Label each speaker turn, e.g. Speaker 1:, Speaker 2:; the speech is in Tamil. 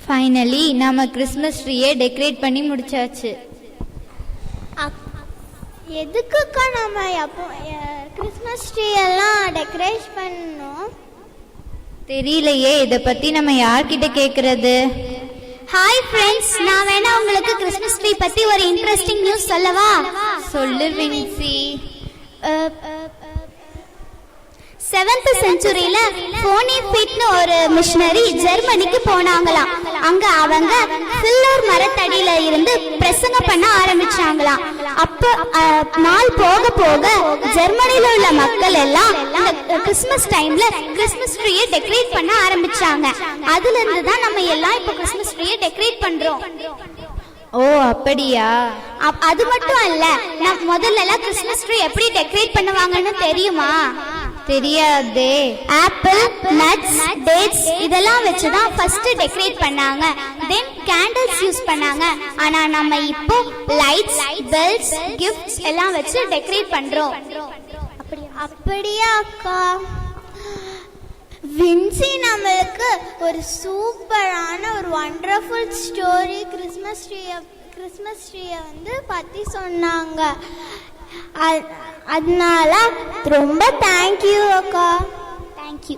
Speaker 1: ஃபைனலி நாம கிறிஸ்மஸ் ட்ரீயை டெக்கரேட் பண்ணி முடிச்சாச்சு.
Speaker 2: எதுக்குக்கா நம்ம கிறிஸ்மஸ் ட்ரீ எல்லாம் டெக்கரேட் பண்ணோம்?
Speaker 1: தெரியலையே, இதை பத்தி நம்ம யார்கிட்ட கேக்குறது?
Speaker 3: ஹாய் ஃப்ரெண்ட்ஸ், நான் வேணா உங்களுக்கு கிறிஸ்மஸ் ட்ரீ பத்தி ஒரு இன்ட்ரெஸ்டிங் நியூஸ் சொல்லவா?
Speaker 1: சொல்லு வின்சி.
Speaker 3: 7th செஞ்சுரியில போனி ஃபீட்னு ஒரு மிஷனரி ஜெர்மனிக்கு போனாங்களாம். அங்க அவங்க சில்லர் மரத்தடியில இருந்து பிரசங்கம் பண்ண ஆரம்பிச்சாங்களாம். அப்ப நாள் போக போக ஜெர்மனில உள்ள மக்கள் எல்லாம் கிறிஸ்மஸ் டைம்ல கிறிஸ்மஸ் ட்ரீயை டெக்கரேட் பண்ண ஆரம்பிச்சாங்க. அதுல இருந்து தான் நம்ம எல்லாம் இப்ப கிறிஸ்மஸ் ட்ரீயை டெக்கரேட் பண்றோம்.
Speaker 1: ஓ அப்படியா?
Speaker 3: அது மட்டும் அல்ல, முதல்ல எல்லாம் கிறிஸ்மஸ் ட்ரீ எப்படி டெக்கரேட் பண்ணுவாங்கன்னு தெரியுமா?
Speaker 1: தெரியாதே.
Speaker 3: ஆப்பிள், நட்ஸ், டேட்ஸ் இதெல்லாம் வச்சுதான் ஃபர்ஸ்ட் டெக்கரேட் பண்ணாங்க. தென் கேண்டில்ஸ் யூஸ் பண்ணாங்க. ஆனா நம்ம இப்போ லைட்ஸ், பெல்ஸ், கிஃப்ட்ஸ் எல்லாம் வச்சு டெக்கரேட் பண்றோம்.
Speaker 2: அப்படியா அக்கா? வின்சி நம்மளுக்கு ஒரு சூப்பரான ஒரு வண்டர்ஃபுல் ஸ்டோரி கிறிஸ்மஸ் ட்ரீயை பற்றி சொன்னாங்க. அதனால ரொம்ப தேங்க்யூ அக்கா.
Speaker 3: தேங்க்யூ.